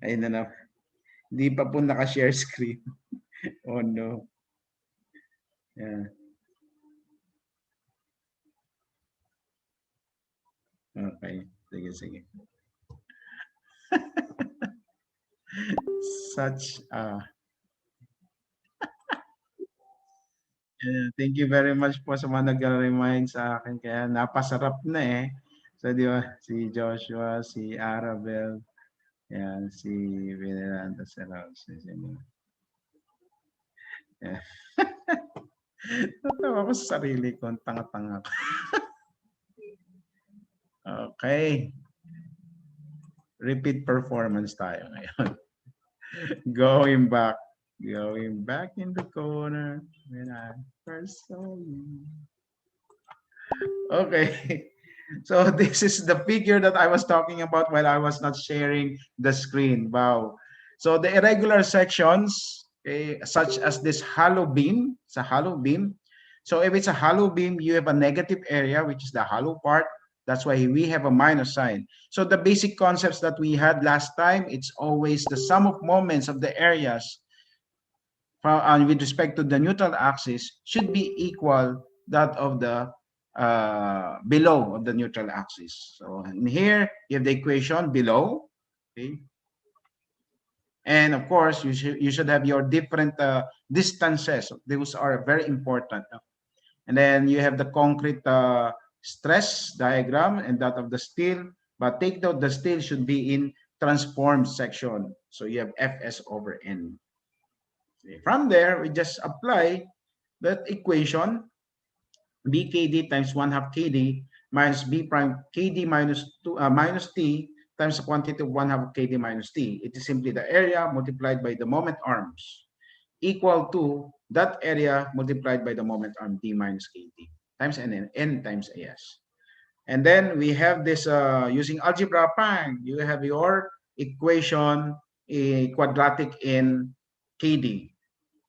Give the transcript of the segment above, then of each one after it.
Ayun na na. Hindi pa po naka-share screen. Oh no. Yeah. Okay. Sige, sige. Such thank you very much po sa mga nag-remind sa akin. Kaya napasarap na eh. So, di ba? Si Joshua, si Arabel, yan, si Veneranda Serao. Yeah. Natawa ko sa sarili ko. Tanga-tanga ko. Okay. Repeat performance tayo ngayon. Going back. Going back in the corner when I first saw you. Okay. So this is the figure that I was talking about while I was not sharing the screen. Wow. So the irregular sections, such as this hollow beam, it's a hollow beam. So if it's a hollow beam, you have a negative area, which is the hollow part. That's why we have a minus sign. So the basic concepts that we had last time, it's always the sum of moments of the areas with respect to the neutral axis should be equal that of the below of the neutral axis. So in here, you have the equation below. Okay. And of course, you should have your different distances. Those are very important. And then you have the concrete stress diagram and that of the steel. But take note, the steel should be in transformed section. So you have Fs over N. From there, we just apply that equation, bkd times 1 half kd minus b prime kd minus t times the quantity of 1 half kd minus t. It is simply the area multiplied by the moment arms equal to that area multiplied by the moment arm d minus kd times n times as. And then we have this using algebra, bang, you have your equation quadratic in kd.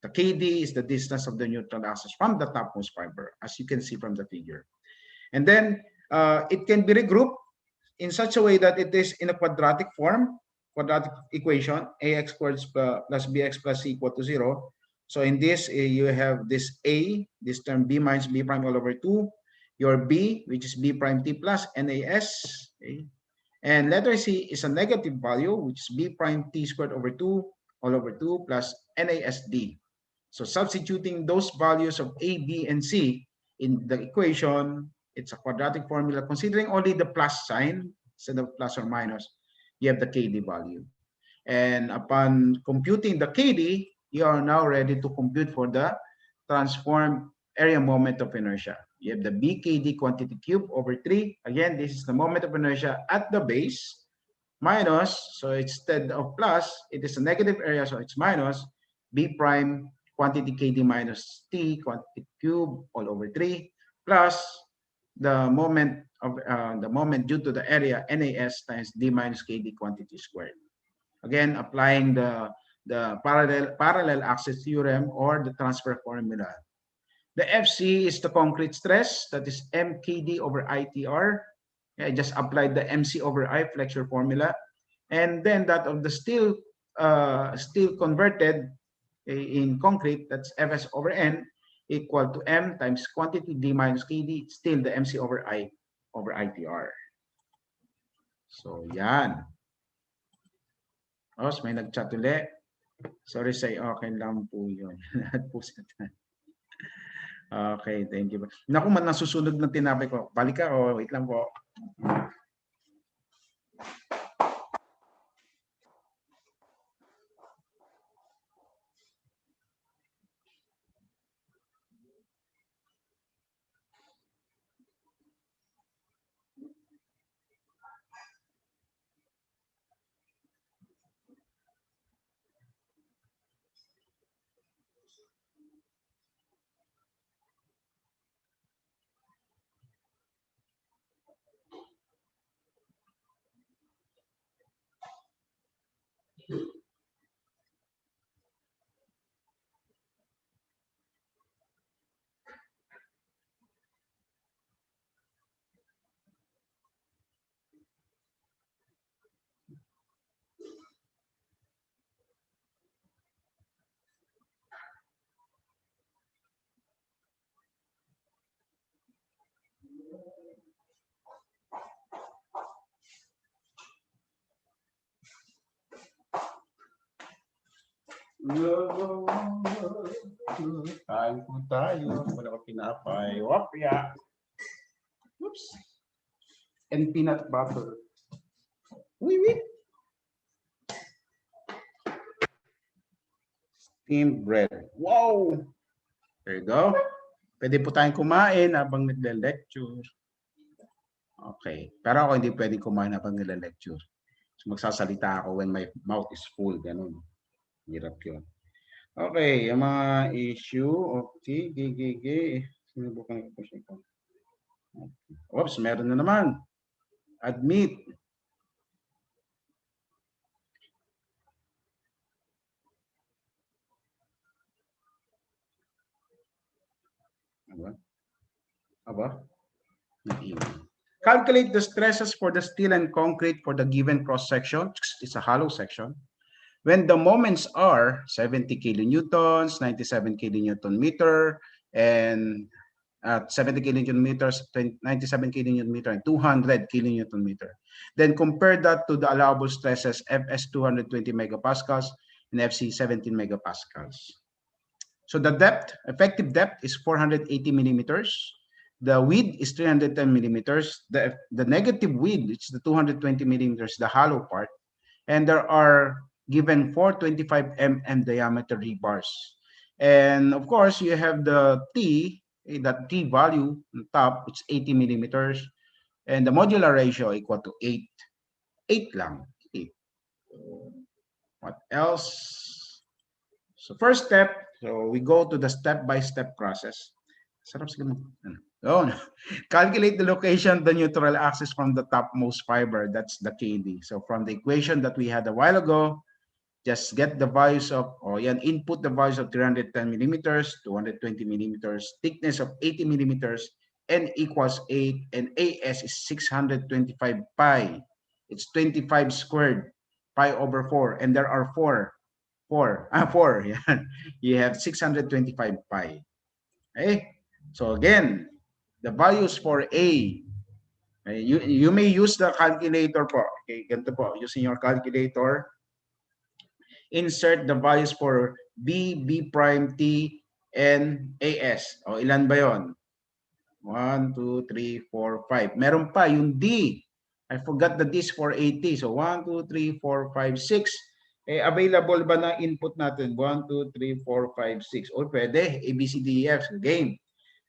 The KD is the distance of the neutral axis from the topmost fiber, as you can see from the figure. And then it can be regrouped in such a way that it is in a quadratic form, quadratic equation, ax squared plus bx plus c equal to 0. So in this, you have this a, this term b minus b prime all over 2, your b, which is b prime t plus nas, okay? And letter c is a negative value, which is b prime t squared over 2 all over 2 plus nasd. So substituting those values of A, B, and C in the equation, it's a quadratic formula. Considering only the plus sign instead of plus or minus, you have the KD value. And upon computing the KD, you are now ready to compute for the transformed area moment of inertia. You have the BKD quantity cube over 3. Again, this is the moment of inertia at the base minus, so instead of plus, it is a negative area, so it's minus B prime quantity kd minus t quantity cube all over 3 plus the moment of the moment due to the area nas times d minus kd quantity squared. Again, applying the parallel axis theorem or the transfer formula. The FC is the concrete stress, that is mkd over itr. I just applied the mc over I flexure formula, and then that of the steel converted in concrete, that's Fs over N equal to M times quantity D minus KD, still the MC over I over ITR. So, yan. Os, may nag-chat ulit. Sorry, say okay lang po yun. Okay, thank you. Naku, man nasusunog ng tinapay ko. Balik ka o, wait lang po. Kain po tayo. Wala ko pinapay. Wapya. Oops. And peanut butter. Wait. Steamed bread. Wow! There you go. Pwede po tayong kumain habang nagle-lecture. Okay. Pero ako hindi pwede kumain habang nagle-lecture. So magsasalita ako when my mouth is full. Ganun. Hirap yun. Okay. Yung mga issue. Okay. Sinubukan ko po siya. Oops. Meron na naman. Admit. Aba? Calculate the stresses for the steel and concrete for the given cross-section. It's a hollow section. When the moments are 70 kilonewtons, 97 kilonewton meter, and 70 kilonewton meters, 97 kilonewton meter, and 200 kilonewton meter. Then compare that to the allowable stresses Fs 220 megapascals and Fc 17 megapascals. So the depth, effective depth is 480 millimeters. The width is 310 millimeters. The negative width, which is the 220 millimeters, the hollow part. And there are given 425 mm diameter rebars. And of course, you have the T, that T value on top, it's 80 millimeters. And the modular ratio equal to 8. 8 lang. 8. What else? So first step, so we go to the step-by-step process. Sarap siguro. Oh, no. Calculate the location of the neutral axis from the topmost fiber. That's the KD. So from the equation that we had a while ago, just get the values of, input the values of 310 millimeters, 220 millimeters, thickness of 80 millimeters, N equals 8, and AS is 625 pi. It's 25 squared, pi over 4, and there are 4. Yeah. You have 625 pi. Okay? So again, the values for A, you may use the calculator po. Okay, ganito po, using your calculator, insert the values for B, B prime, T, and AS. O, ilan ba yon? 1, 2, 3, 4, 5. Meron pa yung D. I forgot the D's for 80. So 1, 2, 3, 4, 5, 6. Available ba na input natin? 1, 2, 3, 4, 5, 6. O pwede. A, B, C, D, E, F. Game.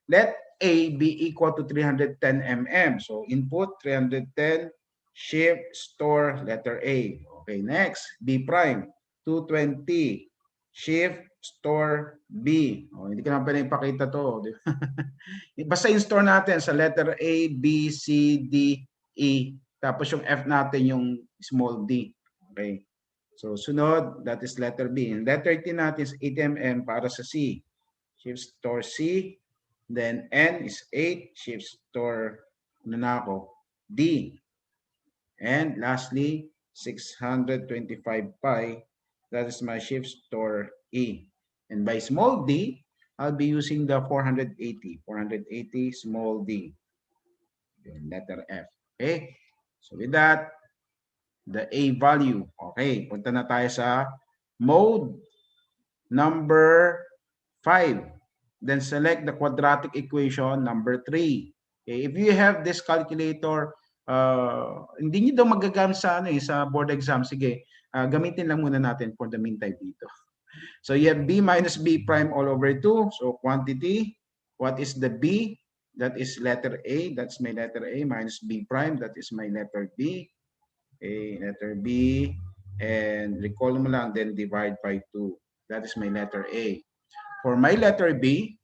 Let A be equal to 310 mm. So input 310, shift, store, letter A. Okay, next. B prime. 220. Shift, store, B. Oh, hindi ko na pwede ipakita to. Basta in-store natin sa letter A, B, C, D, E. Tapos yung F natin yung small d. Okay. So sunod, that is letter B. And letter T natin is 8 mm para sa C. Shift, store, C. Then N is 8. Shift, store, ano na ako? D. And lastly, 625 pi. That is my shift store E. And by small d, I'll be using the 480. 480 small d. Letter F. Okay? So with that, the A value. Okay, punta na tayo sa mode number 5. Then select the quadratic equation number 3. Okay, if you have this calculator, hindi nyo daw magagamit sa, sa board exam, sige, gamitin lang muna natin for the meantime dito. So you have B minus B prime all over 2. So quantity, what is the B? That is letter A. That's my letter A minus B prime. That is my letter B. Okay, letter B. And recall mo lang, then divide by 2. That is my letter A. For my letter B,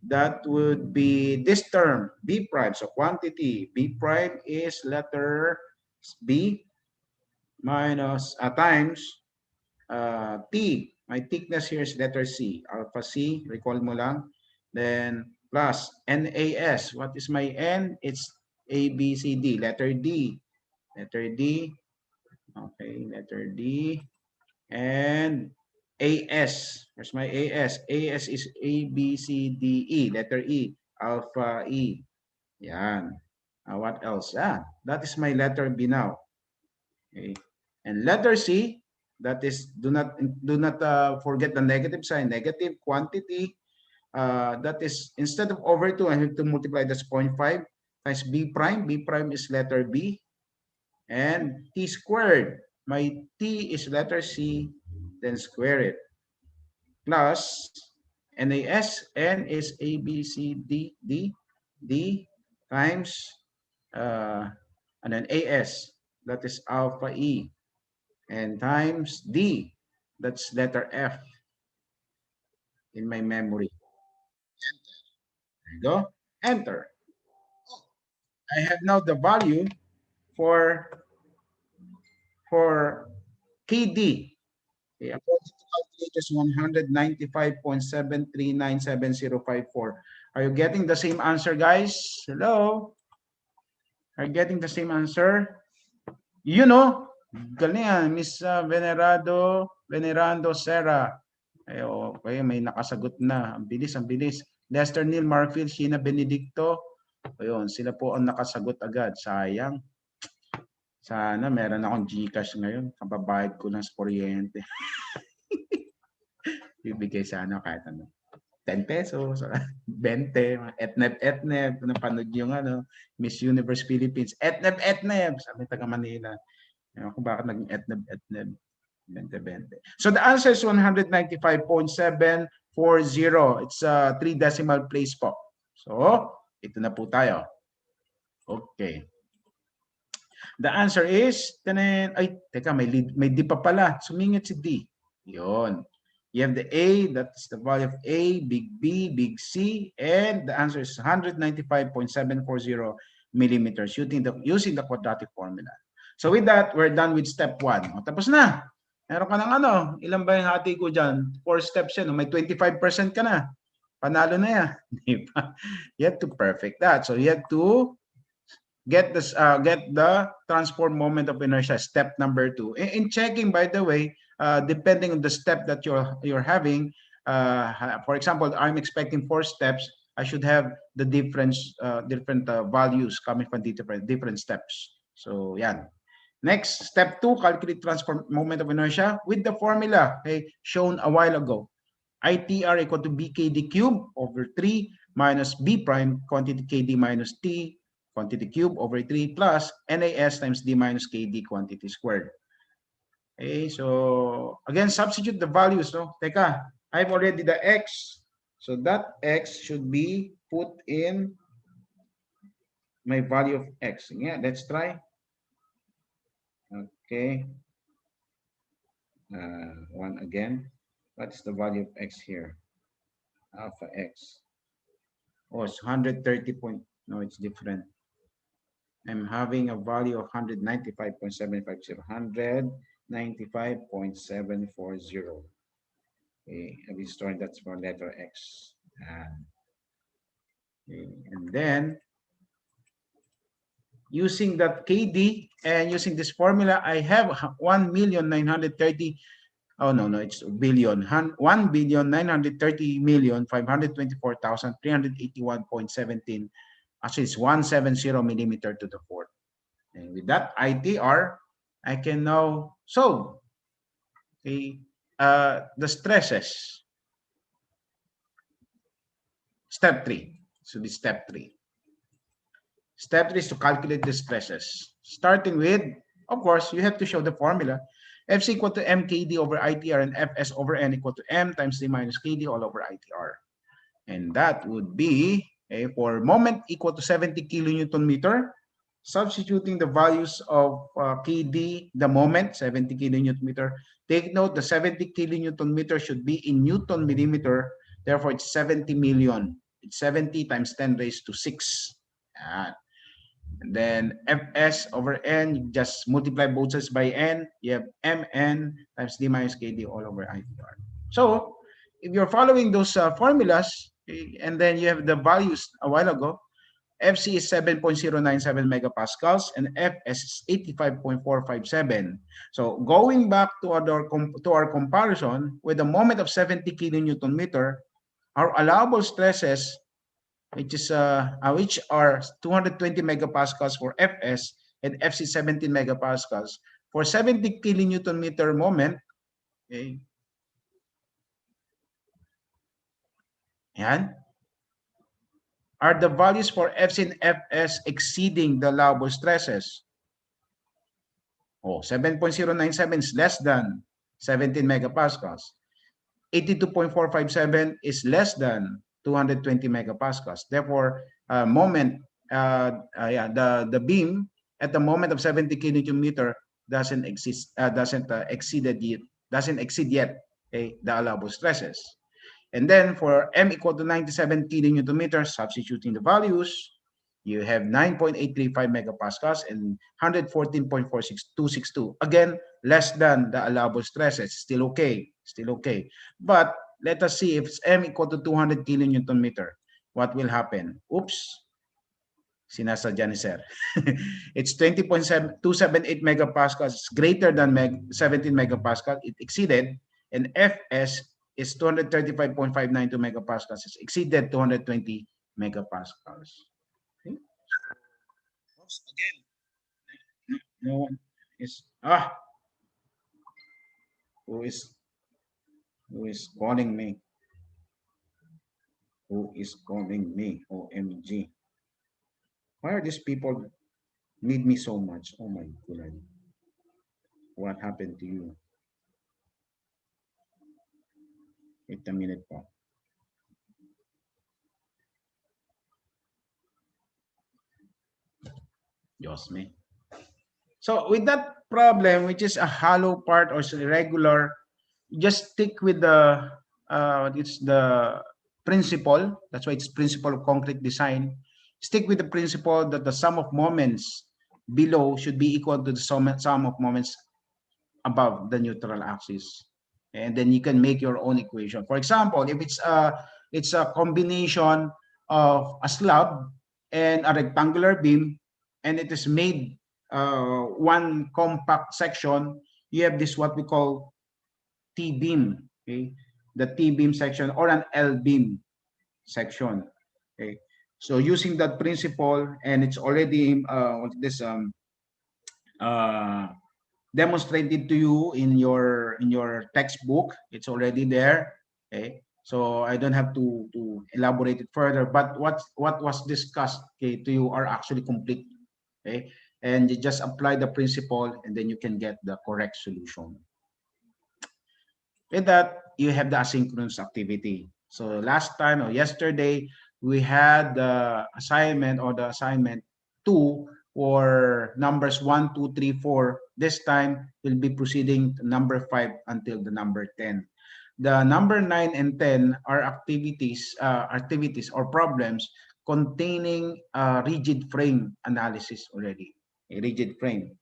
that would be this term, B prime. So quantity, B prime is letter B minus times T. My thickness here is letter C. Alpha C, recall mo lang. Then plus NAS. What is my N? It's A, B, C, D. Letter D. Letter D. Okay, letter D. And AS. Where's my AS? AS is A, B, C, D, E. Letter E. Alpha E. Yan. What else? That is my letter B now. Okay. And letter C, That is, do not forget the negative sign. Negative quantity. That is, instead of over 2, I have to multiply that's 0.5 times b prime. B prime is letter B. And t squared. My t is letter C. Then square it. Plus NAS. N is A, B, C, D times and then AS. That is alpha E. And times D. That's letter F in my memory. There you go. Enter. I have now the value for KD. Okay, according to calculators, 195.7397054. Are you getting the same answer, guys? Hello? Are you getting the same answer? You know, galing yan, Miss Venerando Serra. Ay, okay, may nakasagot na. Ang bilis, ang bilis. Lester Neil Marfield, Sheena Benedicto. Ayun, sila po ang nakasagot agad. Sayang. Sana meron akong GCash ngayon. Kababayad ko lang sa kuryente. Bibigay sana kahit ano. 10 pesos, 20, etneb, napanood yung Miss Universe Philippines, etneb, sabi taga Manila. Kung bakit naging etneb, 20. So the answer is 195.740. It's a 3 decimal place po. So, ito na po tayo. Okay. The answer is, ay, teka, may D pa pala. Sumingit si D. Yun. You have the A, that's the value of A, big B, big C, and the answer is 195.740 millimeters using the quadratic formula. So with that, we're done with step 1. O, tapos na. Meron ka ng ilan ba yung hati ko dyan? 4 steps yan. May 25% ka na. Panalo na yan. You have to perfect that. So you have to get the transform moment of inertia, step number 2. In checking, by the way, depending on the step that you're having, for example, I'm expecting 4 steps. I should have the different values coming from different steps. So, yan. Next, step 2, calculate transform moment of inertia with the formula shown a while ago. ITR equal to BKD cube over 3 minus B prime quantity KD minus T quantity cube over 3 plus NAS times D minus KD quantity squared. Okay, so again, substitute the values. No? Teka, I have already the X. So that X should be put in my value of X. Yeah, let's try. Okay. 1 again. What is the value of X here? Alpha X. Oh, it's 130 point. No, it's different. I'm having a value of 195.750. 195.740. Okay, I'll be storing that's for letter X. Okay. And then using that KD and using this formula, I have 1,930. Oh no, it's billion. 1,930,524,381.17. Actually, it's 170 millimeter to the fourth. And with that ITR, I can now solve the stresses. Step 3. So this step 3. Step 3 is to calculate the stresses. Starting with, of course, you have to show the formula. Fc equal to mkd over ITR and Fs over n equal to m times d minus kd all over ITR. And that would be for moment equal to 70 kilonewton meter, substituting the values of kd, the moment, 70 kilonewton meter. Take note, the 70 kilonewton meter should be in Newton millimeter. Therefore, it's 70 million. It's 70 times 10 raised to 6. And then Fs over n, you just multiply both sides by n. You have mn times d minus kd all over ITR. So, if you're following those formulas, and then you have the values a while ago, Fc is 7.097 megapascals and Fs is 85.457. So going back to our comparison with a moment of 70 kilonewton meter, our allowable stresses, which are 220 megapascals for Fs and Fc 17 megapascals. For 70 kilonewton meter moment, Okay. Yan. Are the values for Fc and Fs exceeding the allowable stresses? Oh, 7.097 is less than 17 megapascals. 82.457 is less than 220 megapascals. Therefore, yeah, the beam at the moment of 70 kilonewton meter doesn't exist, doesn't exceed yet, okay, the allowable stresses. And then for M equal to 97 kilonewton meters, substituting the values, you have 9.835 megapascals and 114.46262. Again, less than the allowable stresses. Still okay. Still okay. But let us see if it's M equal to 200 kilonewton meter. What will happen? Oops. Sinasadya ni Sir. It's 20.278 megapascals. It's greater than 17 megapascal. It exceeded. And Fs is 235.592 megapascals. It's exceeded 220 megapascals. Okay. Oops, again. No one is who is calling me? Who is calling me? OMG. Why are these people need me so much? Oh my God. What happened to you? Wait a minute po. Diyos me. So with that problem, which is a hollow part or irregular, just stick with the it's the principle. That's why it's principle of concrete design. Stick with the principle that the sum of moments below should be equal to the sum of moments above the neutral axis, and then you can make your own equation. For example, if it's a combination of a slab and a rectangular beam, and it is made one compact section, you have this what we call T beam, okay, the T beam section or an L beam section, okay. So using that principle, and it's already this uh, demonstrated to you in your textbook. It's already there. Okay, so I don't have to elaborate it further. But what was discussed, okay, to you are actually complete. Okay, and you just apply the principle, and then you can get the correct solution. With that, you have the asynchronous activity. So last time or yesterday, we had the assignment or the assignment 2 for numbers 1, 2, 3, 4. This time, we'll be proceeding to number 5 until the number 10. The number 9 and 10 are activities or problems containing rigid frame analysis already, a rigid frame,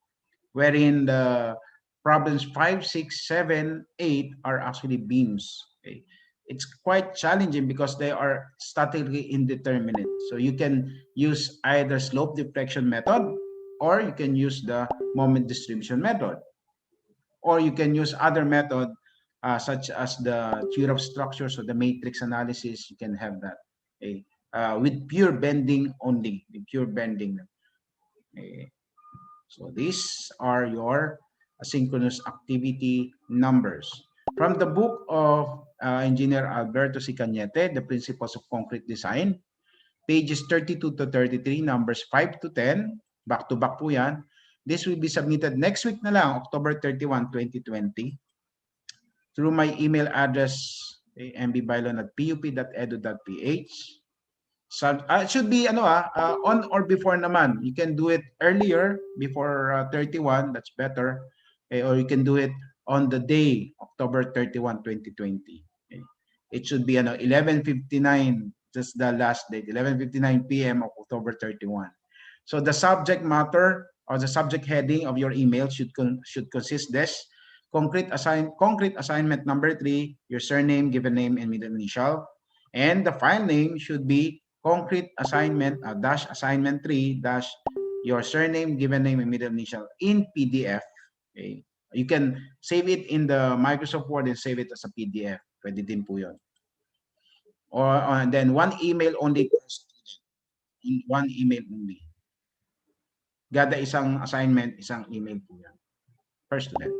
wherein the problems 5, 6, 7, 8 are actually beams. Okay? It's quite challenging because they are statically indeterminate. So you can use either slope deflection method, or you can use the moment distribution method, or you can use other method such as the theory of structures or the matrix analysis. You can have that, okay? With pure bending only, with pure bending. Okay? So these are your asynchronous activity numbers. From the book of Engineer Alberto C. Cañete, The Principles of Concrete Design, pages 32 to 33, numbers 5 to 10, back-to-back po yan. This will be submitted next week na lang, October 31, 2020, through my email address, mbbailon@pup.edu.ph. So, it should be on or before naman. You can do it earlier, before 31, that's better. Okay, or you can do it on the day, October 31, 2020. Okay. It should be 11:59, just the last date, 11:59 p.m. of October 31. So the subject matter or the subject heading of your email should consist this: concrete assignment number 3, your surname, given name, and middle initial. And the file name should be concrete assignment dash assignment 3 dash your surname, given name, and middle initial in PDF. Okay. You can save it in the Microsoft Word and save it as a PDF. Pwede din po yun. Or then one email only per student. One email only. Gada isang assignment, isang email po yan per student.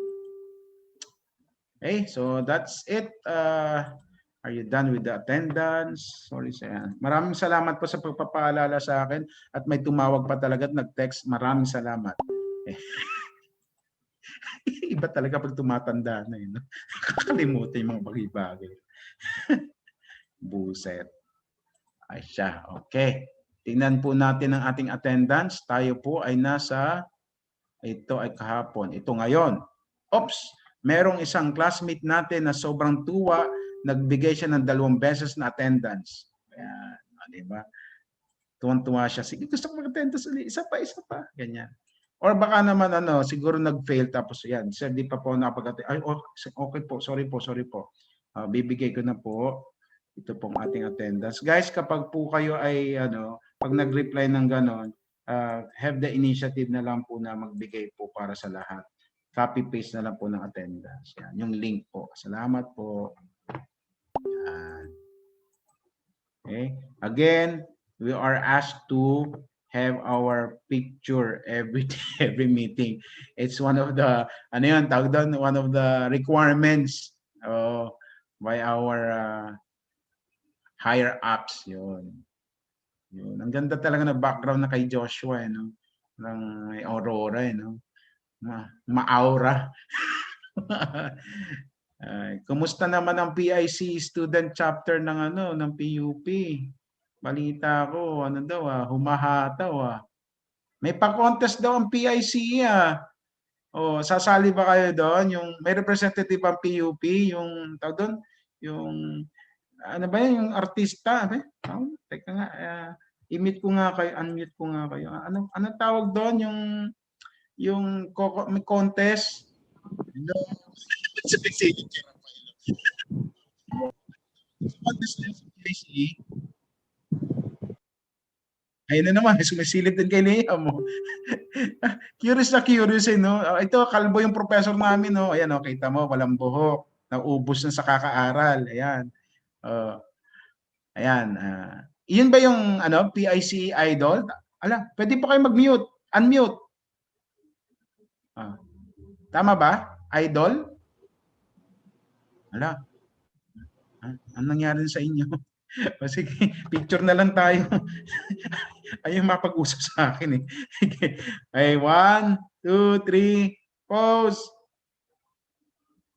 Okay, so that's it. Are you done with the attendance? Sorry, sir. Maraming salamat po sa pagpapaalala sa akin at may tumawag pa talaga at nag-text. Maraming salamat. Eh, iba talaga pag tumatanda na yun. No? Kakalimutan yung mga bagay-bagay. Buset. Ay siya. Okay. Tingnan po natin ang ating attendance. Tayo po ay nasa, ito ay kahapon. Ito ngayon. Oops! Merong isang classmate natin na sobrang tuwa, nagbigay siya ng 2 beses na attendance. Ayan. Diba? Tuwan-tuwa siya. Sige, gusto ko mag-attendance ulit. Isa pa. Ganyan. Or baka naman siguro nag-fail tapos yan. Sir, di pa po nakapag-attend. Ay, okay po. Sorry po. Bibigay ko na po. Ito pong ating attendance. Guys, kapag po kayo ay pag nag-reply ng ganon, have the initiative na lang po na magbigay po para sa lahat. Copy paste na lang po ng attendance. Yan, yung link po. Salamat po. Yan. Okay. Again, we are asked to have our picture every every meeting. It's one of the one of the requirements by our higher ups yun. Ang ganda talaga ng background na kay Joshua no. Ng Aurora no. Ma-aura. Kumusta naman ang PIC student chapter ng ng PUP? Balita ko humahataw May pa-contest daw ang PIC sasali ba kayo doon? Yung may representative ang PUP, yung tawag doon, yung ano ba yun, yung artista, teka nga, i-mute ko nga kayo, unmute ko nga kayo. Ano tawag doon yung may contest? Contest na sa PIC. Ayun na naman, sumisilip din kay Lea mo. Curious no? Ito, kalbo yung professor namin, no? Ayan, kita mo, walang buhok. Naubos na sa kakaaral. Ayan. Ayan. Iyon ba yung PIC idol? Pwede po kayo mag-mute. Unmute. Tama ba? Idol? Anong nangyari sa inyo? Sige, picture na lang tayo. Ayun mapag-usap sa akin eh. Ay, 1, 2, 3, pause.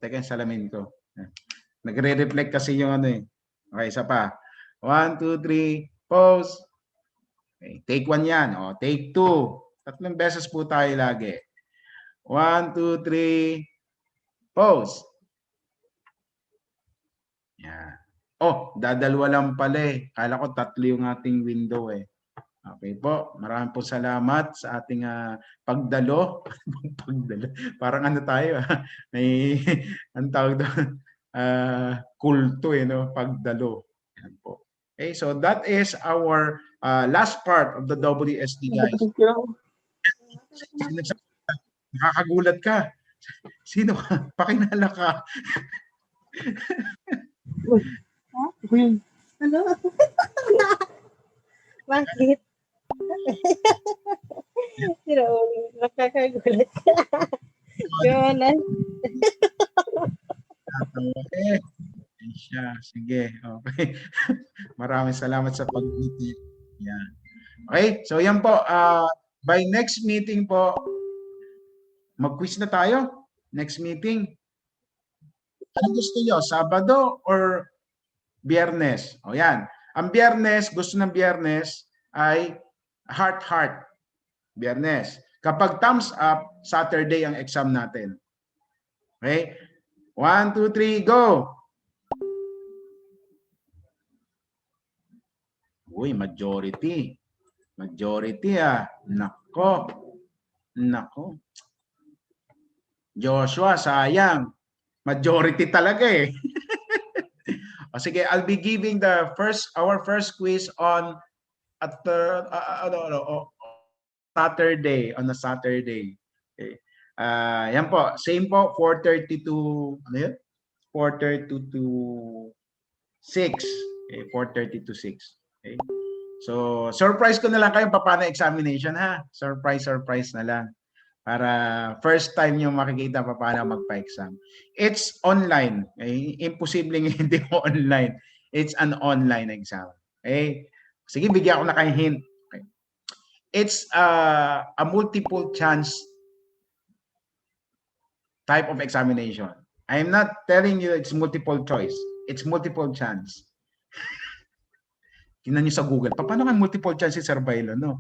Teka, salamin ko. Nagre-reflect kasi yung Okay, isa pa. 1, 2, 3, pause. Okay, take 1 yan. Take 2. 3 beses po tayo lagi. 1, 2, 3, pause. Yan. Dadalwa lang pala eh. Kala ko 3 yung ating window eh. Okay po. Maraming po salamat sa ating pagdalo. Pagdalo. Parang tayo may ang tawag doon. Kulto no? Pagdalo. Yan po. Okay, so that is our last part of the WSD guys. Nakakagulat ka. Sino ka? Pakinala ka. Ano? Bakit? Nakakagulat ka. Jonas. Okay. Sige. Okay. Maraming salamat sa pag-meeting. Yan. Okay. So yan po. By next meeting po, mag-quiz na tayo. Next meeting. Ano gusto nyo? Sabado or Biyernes? Yan. Ang Biyernes, gusto ng Biyernes ay heart. Biyernes. Kapag thumbs up, Saturday ang exam natin. Okay? 1, 2, 3, go! Uy, majority. Majority Nako. Joshua, sayang. Majority talaga eh. Sige, I'll be giving our first quiz on Saturday, on a Saturday. Okay. Yan po, same po, 4:30 to 4:30 to 6. Okay, 4:30 to 6. Okay. So, surprise ko na lang kayo paano examination ha. Surprise na lang. Para first time nyo makikita pa paano magpa-exam. It's online. Okay? Imposibleng hindi mo online. It's an online exam. Okay? Sige, bigyan ko na kayo hint. Okay. It's a multiple chance type of examination. I'm not telling you it's multiple choice. It's multiple chance. Tingnan nyo sa Google. Paano nga multiple chance si Sir Bailo, no?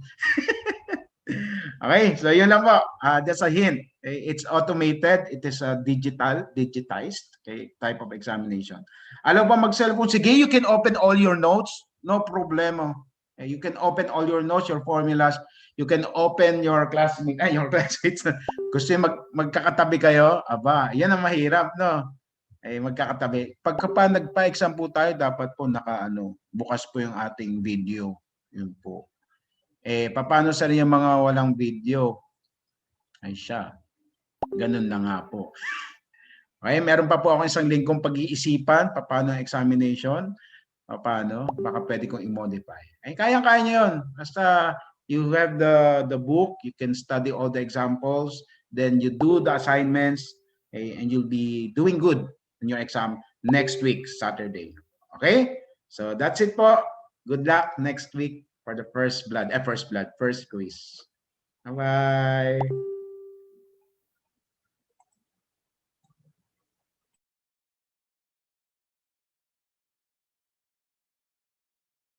Okay, so yun lang po. That's a hint. Okay, it's automated. It is a digitized type of examination. Alam ba mag-cellphone? Sige, you can open all your notes. No problema. Okay, you can open all your notes, your formulas. You can open your your classmates. Gusto magkakatabi kayo? Aba, yan ang mahirap, no? Magkakatabi. Pagka pa nagpa-exam po tayo, dapat po bukas po yung ating video. Yun po. Paano sa yung mga walang video? Ay siya. Ganun na nga po. Okay, meron pa po ako isang linggong pag-iisipan, paano ang examination, paano, baka pwede kong i-modify. Kaya-kaya nyo yun. Basta you have the book, you can study all the examples, then you do the assignments, and you'll be doing good in your exam next week, Saturday. Okay? So that's it po. Good luck next week for the first quiz. Bye-bye.